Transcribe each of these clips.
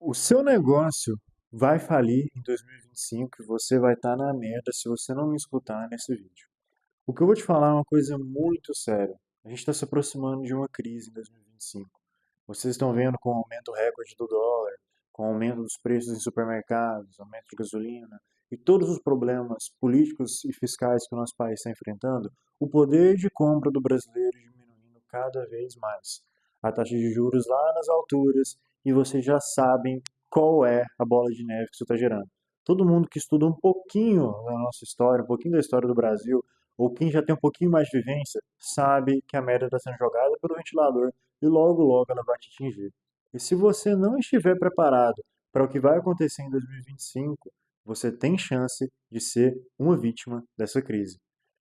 O seu negócio vai falir em 2025 e você vai estar na merda se você não me escutar nesse vídeo. O que eu vou te falar é uma coisa muito séria. A gente está se aproximando de uma crise em 2025. Vocês estão vendo com o aumento recorde do dólar, com o aumento dos preços em supermercados, aumento de gasolina e todos os problemas políticos e fiscais que o nosso país está enfrentando, o poder de compra do brasileiro diminuindo cada vez mais. A taxa de juros lá nas alturas e vocês já sabem qual é a bola de neve que isso está gerando. Todo mundo que estuda um pouquinho da nossa história, um pouquinho da história do Brasil, ou quem já tem um pouquinho mais de vivência, sabe que a merda está sendo jogada pelo ventilador e logo logo ela vai te atingir. E se você não estiver preparado para o que vai acontecer em 2025, você tem chance de ser uma vítima dessa crise.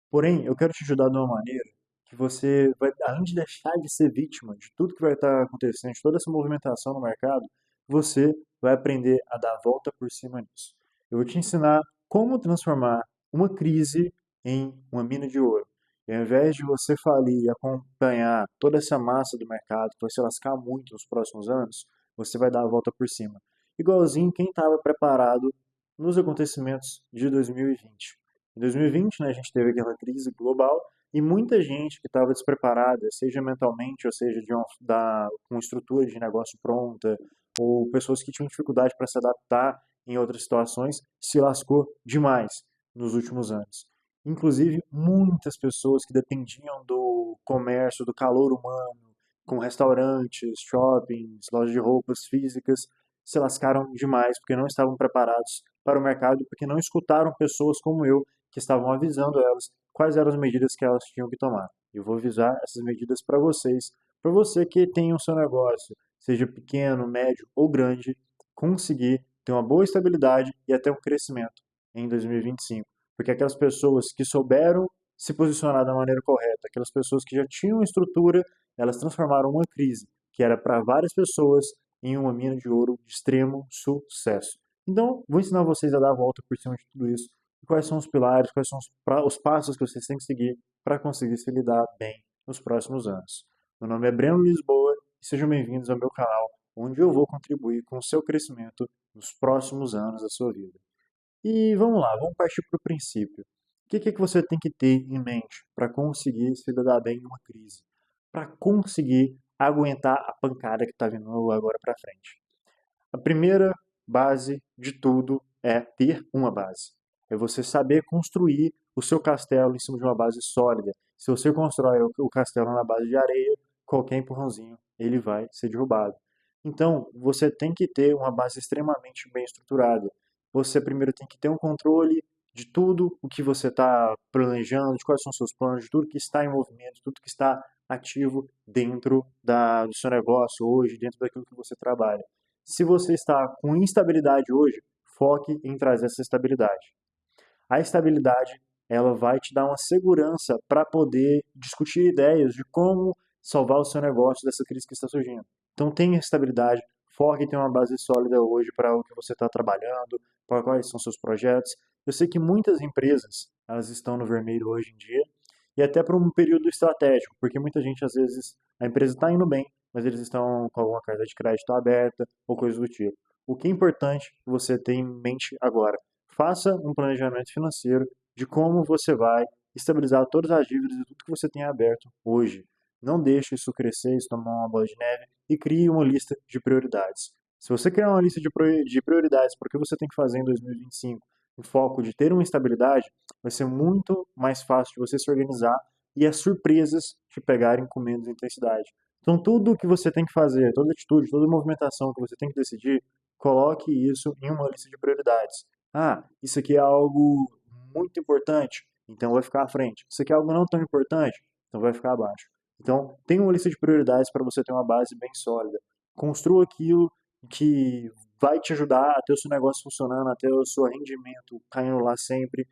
Porém, eu quero te ajudar de uma maneira que você vai, além de deixar de ser vítima de tudo que vai estar acontecendo, de toda essa movimentação no mercado, você vai aprender a dar a volta por cima nisso. Eu vou te ensinar como transformar uma crise em uma mina de ouro. E ao invés de você falir e acompanhar toda essa massa do mercado, que vai se lascar muito nos próximos anos, você vai dar a volta por cima. Igualzinho quem estava preparado nos acontecimentos de 2020. Em 2020, né, a gente teve aquela crise global e muita gente que estava despreparada, seja mentalmente, ou seja, com estrutura de negócio pronta, ou pessoas que tinham dificuldade para se adaptar em outras situações, se lascou demais nos últimos anos. Inclusive, muitas pessoas que dependiam do comércio, do calor humano, com restaurantes, shoppings, lojas de roupas físicas, se lascaram demais porque não estavam preparados para o mercado, porque não escutaram pessoas como eu que estavam avisando elas quais eram as medidas que elas tinham que tomar. Eu vou avisar essas medidas para vocês, para você que tem o seu negócio, seja pequeno, médio ou grande, conseguir ter uma boa estabilidade e até um crescimento em 2025. Porque aquelas pessoas que souberam se posicionar da maneira correta, aquelas pessoas que já tinham estrutura, elas transformaram uma crise que era para várias pessoas em uma mina de ouro de extremo sucesso. Então, vou ensinar vocês a dar a volta por cima de tudo isso. Quais são os pilares, quais são os passos que vocês têm que seguir para conseguir se lidar bem nos próximos anos. Meu nome é Breno Lisboa e sejam bem-vindos ao meu canal, onde eu vou contribuir com o seu crescimento nos próximos anos da sua vida. E vamos lá, vamos partir para o princípio. O que você tem que ter em mente para conseguir se lidar bem em uma crise? Para conseguir aguentar a pancada que está vindo agora para frente? A primeira base de tudo é ter uma base. É você saber construir o seu castelo em cima de uma base sólida. Se você constrói o castelo na base de areia, qualquer empurrãozinho ele vai ser derrubado. Então, você tem que ter uma base extremamente bem estruturada. Você primeiro tem que ter um controle de tudo o que você está planejando, de quais são os seus planos, de tudo que está em movimento, de tudo que está ativo dentro do seu negócio hoje, dentro daquilo que você trabalha. Se você está com instabilidade hoje, foque em trazer essa estabilidade. A estabilidade, ela vai te dar uma segurança para poder discutir ideias de como salvar o seu negócio dessa crise que está surgindo. Então tenha estabilidade, foque em ter uma base sólida hoje para o que você está trabalhando, para quais são seus projetos. Eu sei que muitas empresas, elas estão no vermelho hoje em dia, e até para um período estratégico, porque muita gente, às vezes, a empresa está indo bem, mas eles estão com alguma carta de crédito aberta ou coisa do tipo. O que é importante você ter em mente agora? Faça um planejamento financeiro de como você vai estabilizar todas as dívidas e tudo que você tem aberto hoje. Não deixe isso crescer, isso tomar uma bola de neve e crie uma lista de prioridades. Se você criar uma lista de prioridades para o que você tem que fazer em 2025, o foco de ter uma estabilidade, vai ser muito mais fácil de você se organizar e as surpresas te pegarem com menos intensidade. Então, tudo o que você tem que fazer, toda atitude, toda movimentação que você tem que decidir, coloque isso em uma lista de prioridades. Ah, isso aqui é algo muito importante, então vai ficar à frente. Isso aqui é algo não tão importante, então vai ficar abaixo. Então, tenha uma lista de prioridades para você ter uma base bem sólida. Construa aquilo que vai te ajudar a ter o seu negócio funcionando, a ter o seu rendimento caindo lá sempre.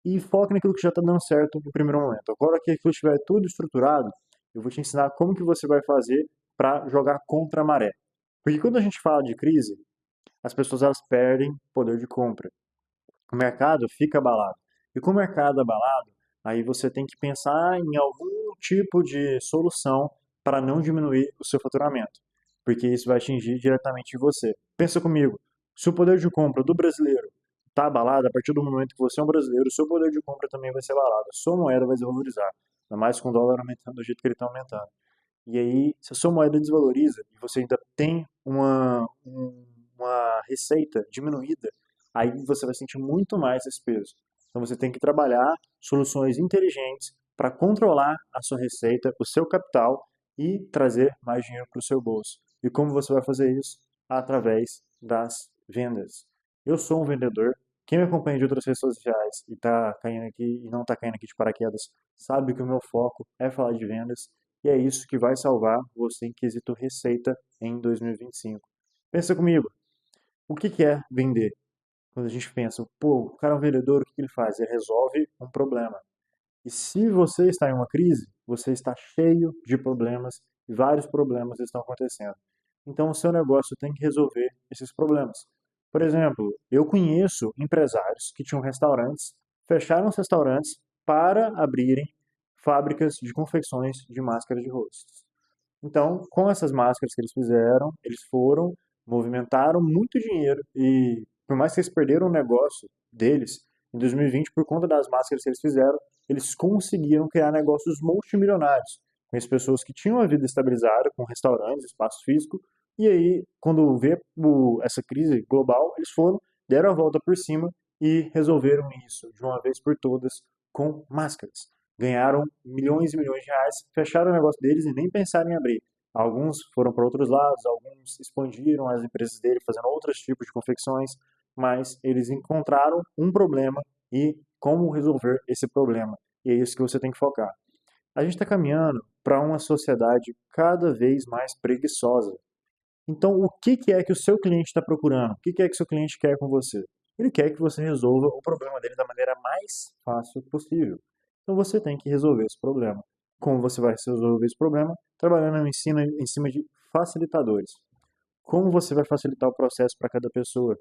E foque naquilo que já está dando certo no primeiro momento. Agora que aquilo estiver tudo estruturado, eu vou te ensinar como que você vai fazer para jogar contra a maré. Porque quando a gente fala de crise, as pessoas elas perdem poder de compra. O mercado fica abalado. E com o mercado abalado, aí você tem que pensar em algum tipo de solução para não diminuir o seu faturamento. porque isso vai atingir diretamente você. Pensa comigo, se o poder de compra do brasileiro está abalado, a partir do momento que você é um brasileiro, o seu poder de compra também vai ser abalado, a sua moeda vai desvalorizar, ainda mais com o dólar aumentando do jeito que ele está aumentando. E aí, se a sua moeda desvaloriza e você ainda tem uma receita diminuída, aí você vai sentir muito mais esse peso. Então você tem que trabalhar soluções inteligentes para controlar a sua receita, o seu capital e trazer mais dinheiro para o seu bolso. E como você vai fazer isso? Através das vendas. Eu sou um vendedor. Quem me acompanha de outras redes sociais e tá caindo aqui e não está caindo aqui de paraquedas, sabe que o meu foco é falar de vendas e é isso que vai salvar você em quesito receita em 2025. Pensa comigo, o que que é vender? Quando a gente pensa, pô, o cara é um vendedor, o que que ele faz? Ele resolve um problema. E se você está em uma crise, você está cheio de problemas e vários problemas estão acontecendo. Então, o seu negócio tem que resolver esses problemas. Por exemplo, eu conheço empresários que tinham restaurantes, fecharam os restaurantes para abrirem fábricas de confecções de máscaras de rosto. Então, com essas máscaras que eles fizeram, eles foram, movimentaram muito dinheiro e, por mais que eles perderam o negócio deles, em 2020, por conta das máscaras que eles fizeram, eles conseguiram criar negócios multimilionários. Conheço pessoas que tinham a vida estabilizada, com restaurantes, espaço físico, e aí, quando vê essa crise global, eles foram, deram a volta por cima e resolveram isso de uma vez por todas com máscaras. Ganharam milhões e milhões de reais, fecharam o negócio deles e nem pensaram em abrir. Alguns foram para outros lados, alguns expandiram as empresas dele fazendo outros tipos de confecções, mas eles encontraram um problema e como resolver esse problema. E é isso que você tem que focar. A gente está caminhando para uma sociedade cada vez mais preguiçosa. Então, o que que é que o seu cliente está procurando? O que que é que o seu cliente quer com você? Ele quer que você resolva o problema dele da maneira mais fácil possível. Então, você tem que resolver esse problema. Como você vai resolver esse problema? Trabalhando em cima de facilitadores. Como você vai facilitar o processo para cada pessoa?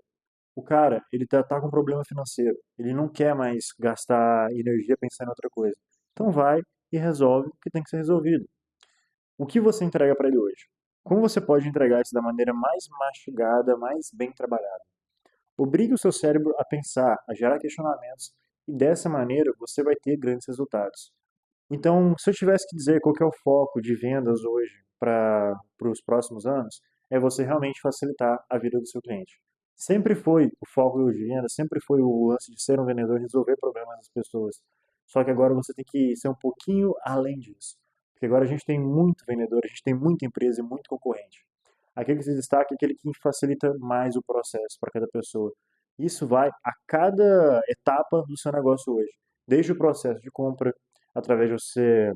O cara, ele tá com um problema financeiro. Ele não quer mais gastar energia pensando em outra coisa. Então, vai e resolve o que tem que ser resolvido. O que você entrega para ele hoje? Como você pode entregar isso da maneira mais mastigada, mais bem trabalhada? Obrigue o seu cérebro a pensar, a gerar questionamentos, e dessa maneira você vai ter grandes resultados. Então, se eu tivesse que dizer qual que é o foco de vendas hoje para os próximos anos, é você realmente facilitar a vida do seu cliente. Sempre foi o foco de venda, sempre foi o lance de ser um vendedor, resolver problemas das pessoas. Só que agora você tem que ser um pouquinho além disso. Porque agora a gente tem muito vendedor, a gente tem muita empresa e muito concorrente. Aquele que se destaca é aquele que facilita mais o processo para cada pessoa. Isso vai a cada etapa do seu negócio hoje. Desde o processo de compra, através de você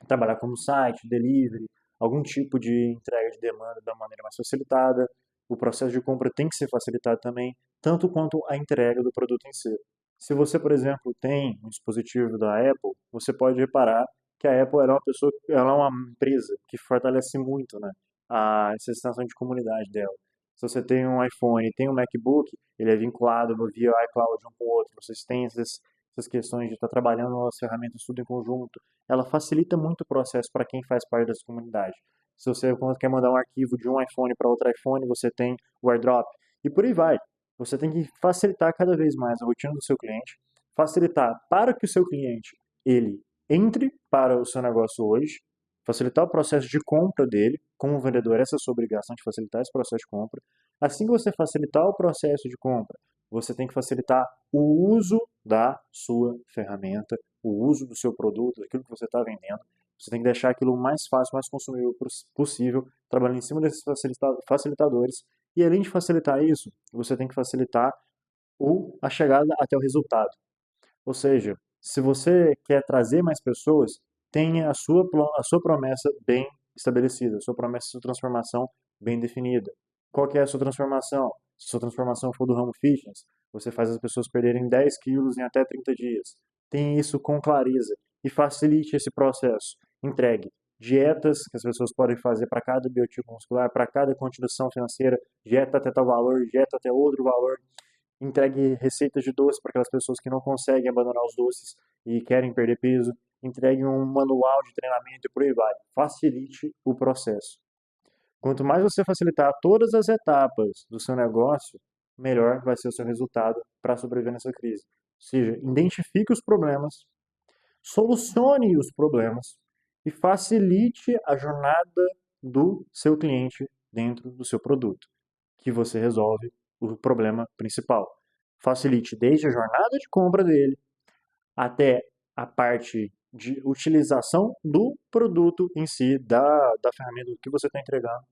trabalhar como site, delivery, algum tipo de entrega de demanda da maneira mais facilitada. O processo de compra tem que ser facilitado também, tanto quanto a entrega do produto em si. Se você, por exemplo, tem um dispositivo da Apple, você pode reparar que a Apple ela é uma empresa que fortalece muito, né, essa extensão de comunidade dela. Se você tem um iPhone e tem um MacBook, ele é vinculado via iCloud um com o outro. Vocês têm essas questões de estar trabalhando as ferramentas tudo em conjunto, ela facilita muito o processo para quem faz parte dessa comunidade. Se você quer mandar um arquivo de um iPhone para outro iPhone, você tem o AirDrop e por aí vai. Você tem que facilitar cada vez mais a rotina do seu cliente, facilitar para que o seu cliente ele entre para o seu negócio hoje, facilitar o processo de compra dele. Como vendedor, essa é a sua obrigação de facilitar esse processo de compra. Assim que você facilitar o processo de compra, você tem que facilitar o uso da sua ferramenta, o uso do seu produto, daquilo que você está vendendo. Você tem que deixar aquilo mais fácil, mais consumível possível, trabalhando em cima desses facilitadores. E além de facilitar isso, você tem que facilitar a chegada até o resultado. Ou seja, se você quer trazer mais pessoas, tenha a sua promessa bem estabelecida, a sua promessa de transformação bem definida. Qual que é a sua transformação? Se a sua transformação for do ramo fitness, você faz as pessoas perderem 10 quilos em até 30 dias. Tenha isso com clareza e facilite esse processo. Entregue dietas que as pessoas podem fazer para cada biotipo muscular, para cada condição financeira, dieta até tal valor, dieta até outro valor. Entregue receitas de doce para aquelas pessoas que não conseguem abandonar os doces e querem perder peso. Entregue um manual de treinamento e por aí vai. Facilite o processo. Quanto mais você facilitar todas as etapas do seu negócio, melhor vai ser o seu resultado para sobreviver nessa crise. Ou seja, identifique os problemas, solucione os problemas e facilite a jornada do seu cliente dentro do seu produto, que você resolve o problema principal. Facilite desde a jornada de compra dele até a parte de utilização do produto em si, da ferramenta que você está entregando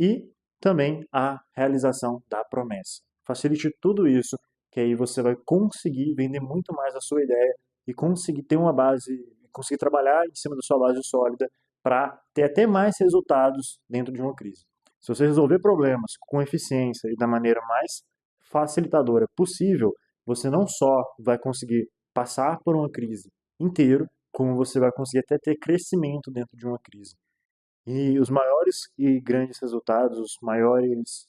e também a realização da promessa. Facilite tudo isso, que aí você vai conseguir vender muito mais a sua ideia e conseguir ter uma base, conseguir trabalhar em cima da sua base sólida para ter até mais resultados dentro de uma crise. Se você resolver problemas com eficiência e da maneira mais facilitadora possível, você não só vai conseguir passar por uma crise inteiro, como você vai conseguir até ter crescimento dentro de uma crise. E os maiores e grandes resultados, os maiores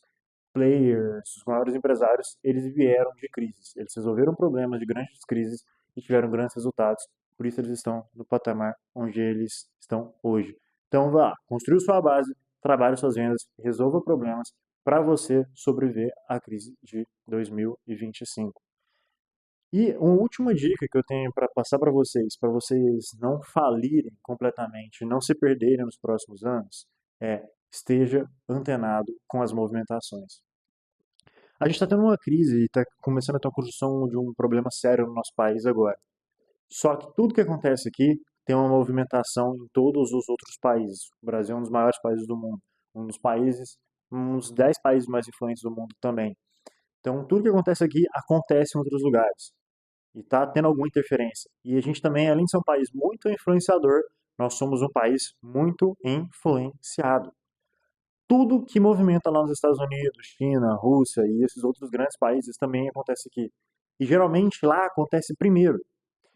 players, os maiores empresários, eles vieram de crises. Eles resolveram problemas de grandes crises e tiveram grandes resultados. Por isso eles estão no patamar onde eles estão hoje. Então vá, construa sua base, trabalhe suas vendas, resolva problemas para você sobreviver à crise de 2025. E uma última dica que eu tenho para passar para vocês não falirem completamente, não se perderem nos próximos anos, é esteja antenado com as movimentações. A gente está tendo uma crise e está começando a ter uma construção de um problema sério no nosso país agora. Só que tudo que acontece aqui tem uma movimentação em todos os outros países. O Brasil é um dos maiores países do mundo, um dos países, um dos 10 países mais influentes do mundo também. Então, tudo que acontece aqui acontece em outros lugares e está tendo alguma interferência. E a gente também, além de ser um país muito influenciador, nós somos um país muito influenciado. Tudo que movimenta lá nos Estados Unidos, China, Rússia e esses outros grandes países também acontece aqui. E geralmente lá acontece primeiro.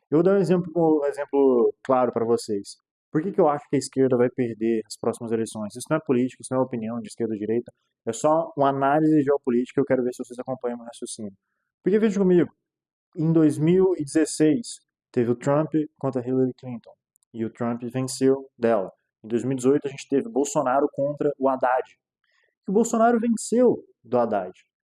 Eu vou dar um exemplo claro para vocês. Por que eu acho que a esquerda vai perder as próximas eleições? Isso não é política, isso não é opinião de esquerda ou direita. É só uma análise geopolítica. Eu quero ver se vocês acompanham o meu raciocínio. Porque veja comigo, em 2016, teve o Trump contra Hillary Clinton. E o Trump venceu dela. Em 2018, a gente teve Bolsonaro contra o Haddad. E o Bolsonaro venceu do Haddad.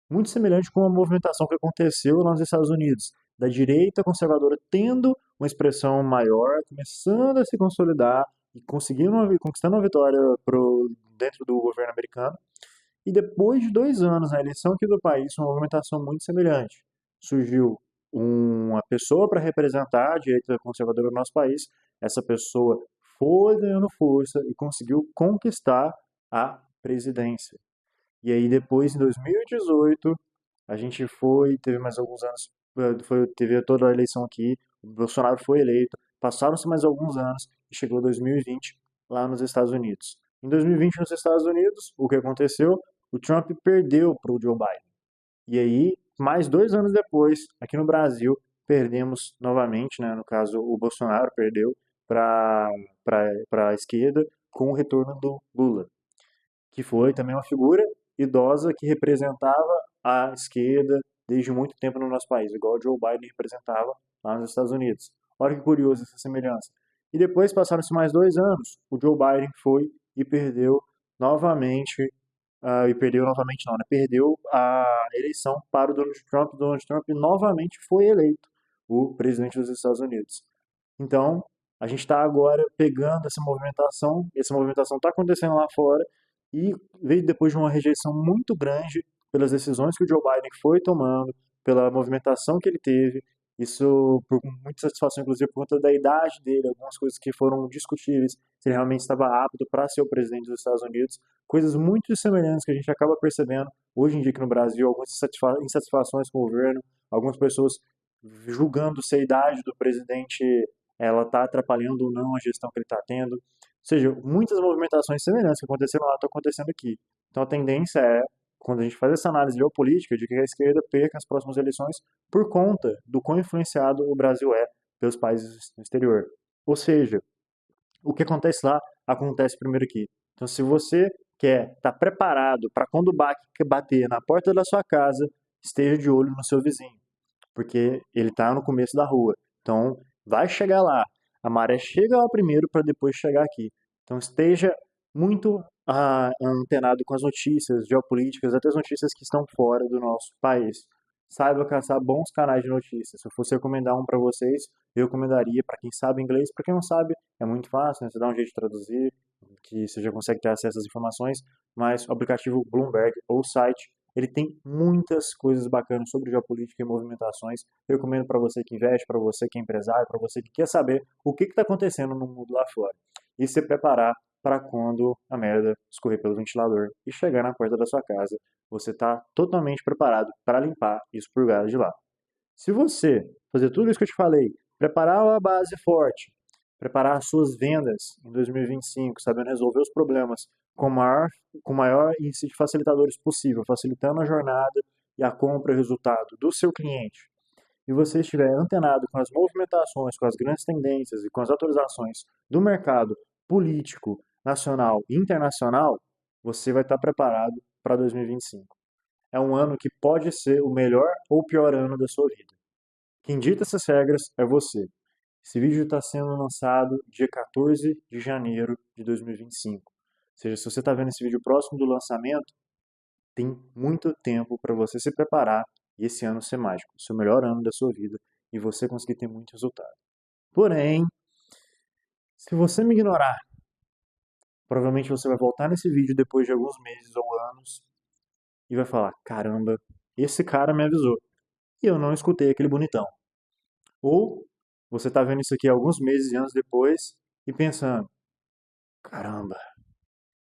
Muito semelhante com a movimentação que aconteceu lá nos Estados Unidos. Da direita conservadora tendo uma expressão maior, começando a se consolidar e conquistando uma vitória dentro do governo americano. E depois de 2 anos na eleição aqui do país, uma movimentação muito semelhante. Surgiu uma pessoa para representar a direita conservadora do nosso país. Essa pessoa foi ganhando força e conseguiu conquistar a presidência. E aí depois, em 2018, a gente teve mais alguns anos, teve toda a eleição aqui, o Bolsonaro foi eleito, passaram-se mais alguns anos e chegou 2020 lá nos Estados Unidos. Em 2020 nos Estados Unidos, o que aconteceu? O Trump perdeu para o Joe Biden. E aí, mais 2 anos depois, aqui no Brasil, perdemos novamente, né? No caso, o Bolsonaro perdeu para a esquerda com o retorno do Lula, que foi também uma figura idosa que representava a esquerda desde muito tempo no nosso país, igual o Joe Biden representava lá nos Estados Unidos. Olha que curioso essa semelhança. E depois passaram-se mais 2 anos, o Joe Biden foi e perdeu novamente, e perdeu novamente não, né? Perdeu a eleição para o Donald Trump. O Donald Trump novamente foi eleito o presidente dos Estados Unidos. Então, a gente está agora pegando essa movimentação está acontecendo lá fora, e veio depois de uma rejeição muito grande pelas decisões que o Joe Biden foi tomando, pela movimentação que ele teve, isso por muita satisfação, inclusive por conta da idade dele, algumas coisas que foram discutíveis, se ele realmente estava apto para ser o presidente dos Estados Unidos, coisas muito semelhantes que a gente acaba percebendo hoje em dia aqui no Brasil, algumas insatisfações com o governo, algumas pessoas julgando se a idade do presidente ela está atrapalhando ou não a gestão que ele está tendo. Ou seja, muitas movimentações semelhantes que aconteceram lá estão acontecendo aqui. Então a tendência é, quando a gente faz essa análise geopolítica, de que a esquerda perca as próximas eleições por conta do quão influenciado o Brasil é pelos países no exterior. Ou seja, o que acontece lá, acontece primeiro aqui. Então se você quer estar preparado para quando o bater na porta da sua casa, esteja de olho no seu vizinho, porque ele está no começo da rua. Então, vai chegar lá. A maré chega lá primeiro para depois chegar aqui. Então, esteja muito antenado com as notícias geopolíticas, até as notícias que estão fora do nosso país. Saiba caçar bons canais de notícias. Se eu fosse recomendar um para vocês, eu recomendaria para quem sabe inglês. Para quem não sabe, é muito fácil, né? Você dá um jeito de traduzir, que você já consegue ter acesso às informações. Mas o aplicativo Bloomberg ou o site, ele tem muitas coisas bacanas sobre geopolítica e movimentações. Eu recomendo para você que investe, para você que é empresário, para você que quer saber o que está acontecendo no mundo lá fora. E se preparar para quando a merda escorrer pelo ventilador e chegar na porta da sua casa, você está totalmente preparado para limpar e expurgar de lá. Se você fazer tudo isso que eu te falei, preparar a base forte, preparar as suas vendas em 2025, sabendo resolver os problemas com o maior índice de facilitadores possível, facilitando a jornada e a compra e o resultado do seu cliente, e você estiver antenado com as movimentações, com as grandes tendências e com as atualizações do mercado político, nacional e internacional, você vai estar preparado para 2025. É um ano que pode ser o melhor ou o pior ano da sua vida. Quem dita essas regras é você. Esse vídeo está sendo lançado dia 14 de janeiro de 2025. Ou seja, se você está vendo esse vídeo próximo do lançamento, tem muito tempo para você se preparar e esse ano ser mágico, o seu melhor ano da sua vida e você conseguir ter muito resultado. Porém, se você me ignorar, provavelmente você vai voltar nesse vídeo depois de alguns meses ou anos e vai falar: caramba, esse cara me avisou e eu não escutei aquele bonitão. Ou você está vendo isso aqui alguns meses e anos depois e pensando: caramba,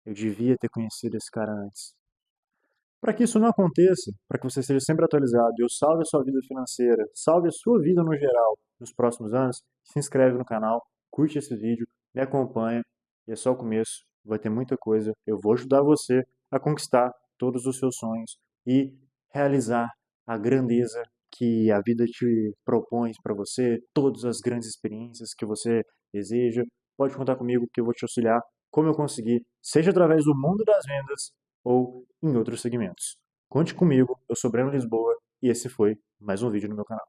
eu devia ter conhecido esse cara antes. Para que isso não aconteça, para que você seja sempre atualizado e eu salve a sua vida financeira, salve a sua vida no geral nos próximos anos, se inscreve no canal, curte esse vídeo, me acompanha e é só o começo, vai ter muita coisa. Eu vou ajudar você a conquistar todos os seus sonhos e realizar a grandeza que a vida te propõe para você, todas as grandes experiências que você deseja. Pode contar comigo que eu vou te auxiliar como eu conseguir, seja através do mundo das vendas ou em outros segmentos. Conte comigo, eu sou Breno Lisboa e esse foi mais um vídeo no meu canal.